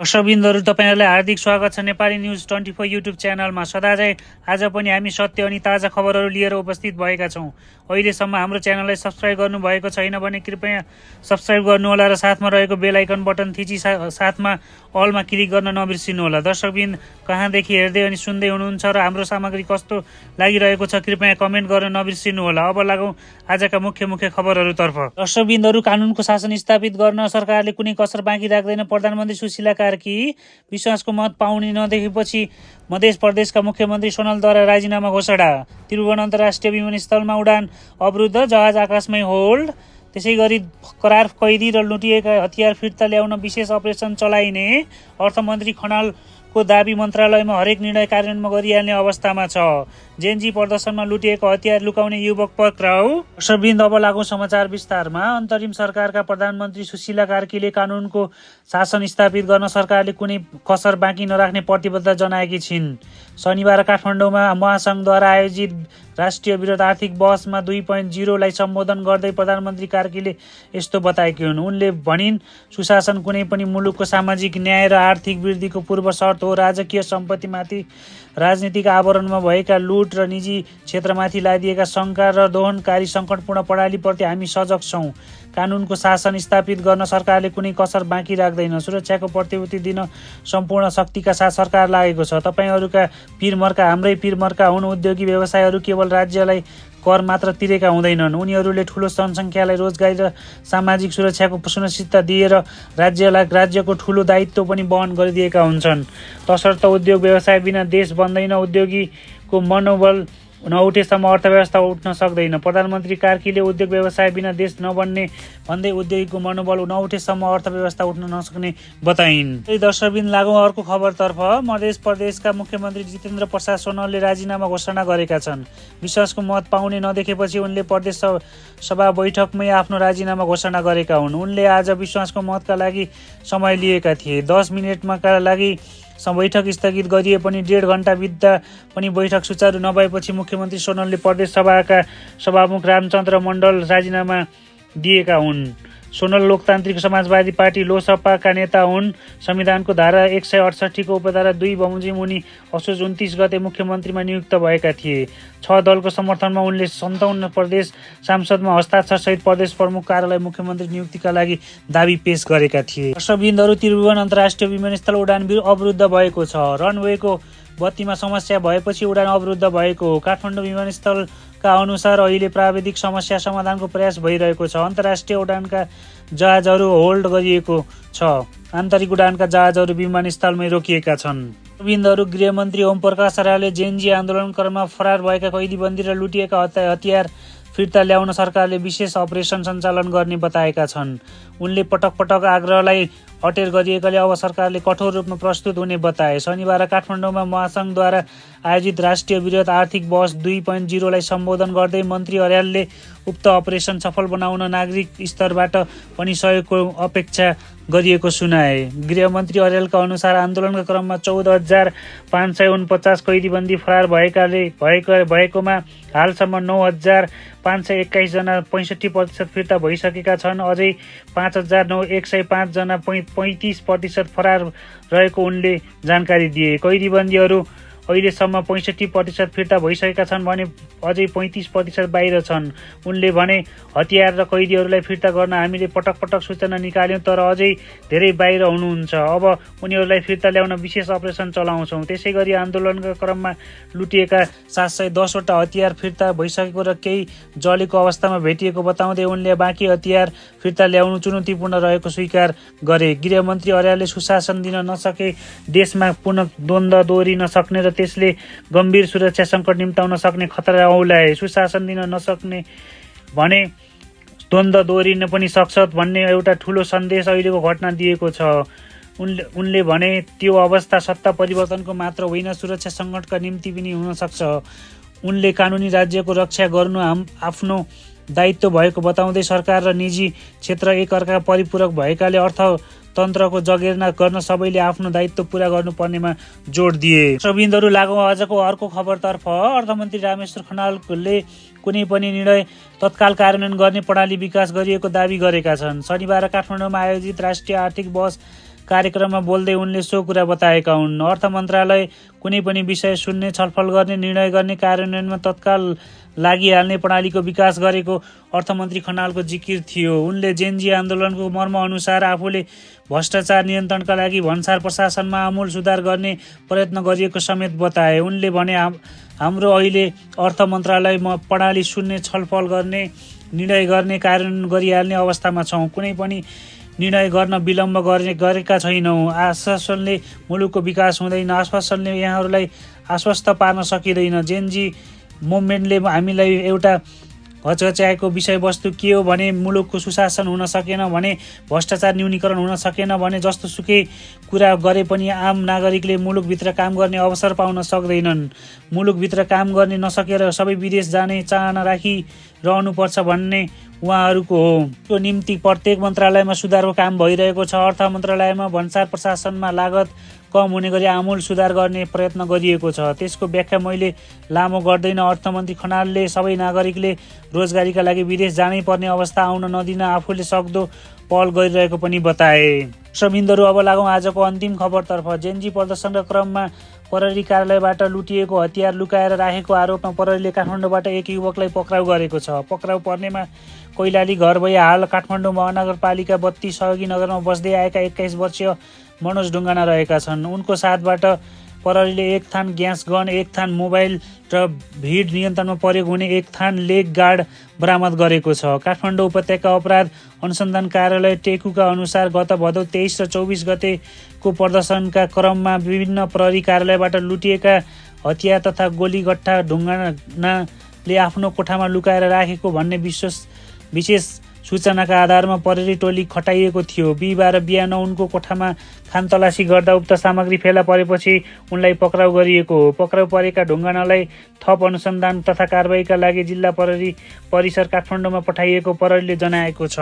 दर्शकबिन्दहरू तपाईँहरूलाई हार्दिक स्वागत छ नेपाली न्युज 24 युट्युब च्यानलमा। सदाझै आज पनि हामी सत्य अनि ताजा खबरहरू लिएर उपस्थित भएका छौँ। अहिलेसम्म हाम्रो च्यानललाई सब्सक्राइब गर्नुभएको छैन भने कृपया सब्सक्राइब गर्नुहोला र साथमा रहेको बेल आइकन बटन थिची साथमा अलमा क्लिक गर्न नबिर्सिनुहोला। दर्शकबिन कहाँदेखि हेर्दै अनि सुन्दै हुनुहुन्छ र हाम्रो सामग्री कस्तो लागिरहेको छ कृपया कमेन्ट गर्न नबिर्सिनुहोला। अब लागौँ आजका मुख्य खबरहरूतर्फ। दर्शकबिन्दहरू, कानुनको शासन स्थापित गर्न सरकारले कुनै कसर बाँकी राख्दैन। प्रधानमन्त्री सुशीला कार्की विश्वासको मत पाउने नदेखेपछि मध्य प्रदेशका मुख्यमन्त्री सोनलद्वारा राजीनामा घोषणा। त्रिभुवन अन्तर्राष्ट्रिय विमानस्थलमा उडान अवरुद्ध, जहाज आकाशमै होल्ड। त्यसै गरी करार कैदी र लुटिएका हतियार फिर्ता ल्याउन विशेष अपरेसन चलाइने अर्थमन्त्री खनालको दाबी। मन्त्रालयमा हरेक निर्णय कार्यान्वयन गरिहाल्ने अवस्थामा छ। जेएनजी प्रदर्शनमा लुटिएको हतियार लुकाउने युवक पक्राउ। दर्शकवृन्द, अब लागौँ समाचार विस्तारमा। अन्तरिम सरकारका प्रधानमन्त्री सुशीला कार्कीले कानुनको शासन स्थापित गर्न सरकारले कुनै कसर बाँकी नराख्ने प्रतिबद्धता जनाएकी छिन्। शनिबार काठमाडौँमा महासङ्घद्वारा आयोजित राष्ट्रिय विरोध आर्थिक बहसमा 2.0 लाई सम्बोधन गर्दै प्रधानमन्त्री कार्कीले यस्तो बताएकी हुन्। उनले भनिन्, सुशासन कुनै पनि मुलुकको सामाजिक न्याय र आर्थिक वृद्धिको पूर्व शर्त हो। राजकीय सम्पत्तिमाथि राजनीतिक आवरणमा भएका लुट र निजी क्षेत्रमाथि लादिएका शङ्का र दोहनकारी सङ्कटपूर्ण प्रणालीप्रति हामी सजग छौँ। कानुनको शासन स्थापित गर्न सरकारले कुनै कसर बाँकी राख्दैन। सुरक्षाको प्रतिभूति दिन सम्पूर्ण शक्तिका साथ सरकार लागेको छ। तपाईँहरूका पिरमर्का हाम्रै पिरमर्का हुन्। उद्योगी व्यवसायहरू केवल राज्यलाई कर मात्र तिरेका हुँदैनन्, उनीहरूले ठुलो जनसङ्ख्यालाई रोजगारी र सामाजिक सुरक्षाको सुनिश्चितता दिएर राज्यको ठुलो दायित्व पनि वहन गरिदिएका हुन्छन्। तसर्थ उद्योग व्यवसाय बिना देश बन्दैन। उद्योगीको मनोबल नउठेसम्म अर्थव्यवस्था उठ्न सक्दैन। प्रधानमन्त्री कार्कीले उद्योग व्यवसाय बिना देश नबन्ने भन्दै उद्योगीको मनोबल नउठेसम्म अर्थव्यवस्था उठ्न नसक्ने बताइन्। दर्शकबिन, लागौँ अर्को खबरतर्फ। मध्य प्रदेशका मुख्यमन्त्री जितेन्द्र प्रसाद सोनलले राजीनामा घोषणा गरेका छन्। विश्वासको मत पाउने नदेखेपछि उनले प्रदेश सभा बैठकमै आफ्नो राजीनामा घोषणा गरेका हुन्। उनले आज विश्वासको मतका लागि समय लिएका थिए। 10 मिनेटका लागि बैठक स्थगित गरिए पनि 1.5 घण्टा बित्दा पनि बैठक सुचारू नभएपछि मुख्यमन्त्री सोनलले प्रदेश सभाका सभामुख रामचन्द्र मण्डल राजीनामा दिएका हुन्। सोनल लोकतान्त्रिक समाजवादी पार्टी लोसपाका नेता हुन्। संविधानको धारा 168 को उपधारा 2 बमोजिम उनी असोज 29 गते मुख्यमन्त्रीमा नियुक्त भएका थिए। 6 दलको समर्थनमा उनले 57 प्रदेश सांसदमा हस्ताक्षरसहित प्रदेश प्रमुख कार्यालय मुख्यमन्त्री नियुक्तिका लागि दाबी पेश गरेका थिए। दर्शकबिन्दहरू, त्रिभुवन अन्तर्राष्ट्रिय विमानस्थल उडान अवरुद्ध भएको छ। रनवेको बत्तीमा समस्या भएपछि उडान अवरुद्ध भएको हो। काठमाडौँ विमानस्थलका अनुसार अहिले प्राविधिक समस्या समाधानको प्रयास भइरहेको छ। अन्तर्राष्ट्रिय उडानका जहाजहरू होल्ड गरिएको छ। आन्तरिक उडानका जहाजहरू विमानस्थलमै रोकिएका छन्। बिन्दहरू, गृहमन्त्री ओम प्रकाश रायले जेएनजी आन्दोलन क्रममा फरार भएका कैदीबन्दी र लुटिएका हतियार फिर्ता ल्याउन सरकारले विशेष अपरेसन सञ्चालन गर्ने बताएका छन्। उनले पटक आग्रहलाई अटेर गरिएकाले अब सरकारले कठोर रूपमा प्रस्तुत हुने बताए। शनिबार काठमाडौँमा महासङ्घद्वारा आयोजित राष्ट्रिय विरोध आर्थिक बहस 2.0 लाई सम्बोधन गर्दै मन्त्री अर्यालले उक्त अपरेसन सफल बनाउन नागरिक स्तरबाट पनि सहयोगको अपेक्षा गरिएको सुनाए। गृहमन्त्री अर्यालका अनुसार आन्दोलनका क्रममा 14,549 कैदीबन्दी फरार भएकोमा हालसम्म 9,521 जना 65% फिर्ता भइसकेका छन्। अझै 5,105 जना 35% फरार रहेको उनले जानकारी दिए। कैदीबन्दीहरू अहिलेसम्म 65% फिर्ता भइसकेका छन् भने अझै 35% बाहिर छन्। उनले भने, हतियार र कैदीहरूलाई फिर्ता गर्न हामीले पटक सूचना निकाल्यौँ, तर अझै धेरै बाहिर हुनुहुन्छ। अब उनीहरूलाई फिर्ता ल्याउन विशेष अपरेसन चलाउँछौँ। त्यसै गरी आन्दोलनका क्रममा लुटिएका 710 वटा हतियार फिर्ता भइसकेको र केही जलेको अवस्थामा भेटिएको बताउँदै उनले बाँकी हतियार फिर्ता ल्याउनु चुनौतीपूर्ण रहेको स्वीकार गरे। गृहमन्त्री अर्यालले सुशासन दिन नसके देशमा पुनः द्वन्द्व दोहोरिन सक्ने र त्यसले गम्भीर सुरक्षा सङ्कट निम्ताउन सक्ने खतरा औलाए। सुशासन दिन नसक्ने भने द्वन्द्व दोहोरिन पनि सक्छ भन्ने एउटा ठुलो सन्देश अहिलेको घटना दिएको छ। उनले भने, त्यो अवस्था सत्ता परिवर्तनको मात्र होइन, सुरक्षा सङ्कटका निम्ति पनि हुन सक्छ। उनले कानुनी राज्यको रक्षा गर्नु आफ्नो दायित्व भएको बताउँदै सरकार र निजी क्षेत्र एकअर्का परिपूरक भएकाले अर्थतन्त्रको जगेर्ना गर्न सबैले आफ्नो दायित्व पूरा गर्नुपर्नेमा जोड दिए। दर्शकबिन्दहरू, लागौँ आजको अर्को खबरतर्फ। अर्थमन्त्री रामेश्वर खनालले कुनै पनि निर्णय तत्काल कार्यान्वयन गर्ने प्रणाली विकास गरिएको दाबी गरेका छन्। शनिबार काठमाडौँमा आयोजित राष्ट्रिय आर्थिक बहस कार्यक्रममा बोल्दै उनले सो कुरा बताएका हुन्। अर्थ मन्त्रालय कुनै पनि विषय सुन्ने, छलफल गर्ने, निर्णय गर्ने, कार्यान्वयनमा तत्काल लागिहाल्ने प्रणालीको विकास गरेको अर्थमन्त्री खनालको जिकिर थियो। उनले जेनजी आन्दोलनको मर्मअनुसार आफूले भ्रष्टाचार नियन्त्रणका लागि भन्सार प्रशासनमा आमूल सुधार गर्ने प्रयत्न गरिएको समेत बताए। उनले भने हाम्रो अहिले अर्थ मन्त्रालयमा प्रणाली सुन्ने, छलफल गर्ने, निर्णय गर्ने, कार्यान्वयन गरिहाल्ने अवस्थामा छौँ। कुनै पनि निर्णय गर्न विलम्ब गरेका छैनौँ। आश्वासनले मुलुकको विकास हुँदैन, आश्वासनले यहाँहरूलाई आश्वस्त पार्न सकिँदैन। जेनजी मुभमेन्टले हामीलाई एउटा हचहच्याएको विषयवस्तु के हो भने मुलुकको सुशासन हुन सकेन भने, भ्रष्टाचार न्यूनीकरण हुन सकेन भने, जस्तो सुकै कुरा गरे पनि आम नागरिकले मुलुकभित्र काम गर्ने अवसर पाउन सक्दैनन्। मुलुकभित्र काम गर्ने नसकेर सबै विदेश जाने चाहना राखिरहनुपर्छ भन्ने उहाँहरूको हो। त्यो निम्ति प्रत्येक मन्त्रालयमा सुधारको काम भइरहेको छ। अर्थ मन्त्रालयमा भन्सार प्रशासनमा लागत कम हुने गरी आमूल सुधार गर्ने प्रयत्न गरिएको छ। त्यसको व्याख्या मैले लामो गर्दैन। अर्थमन्त्री खनालले सबै नागरिकले रोजगारीका लागि विदेश जानै पर्ने अवस्था आउन नदिन आफूले सक्दो पहल गरिरहेको पनि बताए। दर्शकबिन्दुहरू, अब लागौँ आजको अन्तिम खबरतर्फ। जेनजी प्रदर्शनका क्रममा प्रहरी कार्यालयबाट लुटिएको हतियार लुकाएर राखेको आरोपमा प्रहरीले काठमाडौँबाट एक युवकलाई पक्राउ गरेको छ। पक्राउ पर्नेमा कैलाली घर भई हाल काठमाडौँ महानगरपालिका 32 सहयोगी नगरमा बस्दै आएका 21 वर्षीय मनोज ढुङ्गाना रहेका छन्। उनको साथबाट प्रहरीले एक थान ग्यास गन, एक थान मोबाइल र भिड नियन्त्रणमा प्रयोग हुने एक थान लेग गार्ड बरामद गरेको छ। काठमाडौँ उपत्यका अपराध अनुसन्धान कार्यालय टेकुका अनुसार गत भदौ 23 र 24 गतेको प्रदर्शनका क्रममा विभिन्न प्रहरी कार्यालयबाट लुटिएका हतियार तथा गोलीगट्टा ढुङ्गानाले आफ्नो कोठामा लुकाएर राखेको भन्ने विशेष सूचनाका आधारमा प्रहरी टोली खटाइएको थियो। बिहिबार बिहान उनको कोठामा खानतलासी गर्दा उक्त सामग्री फेला परेपछि उनलाई पक्राउ गरिएको हो। पक्राउ परेका ढुङ्गानालाई थप अनुसन्धान तथा कारबाहीका लागि जिल्ला प्रहरी परिसर काठमाडौँमा पठाइएको प्रहरीले जनाएको छ।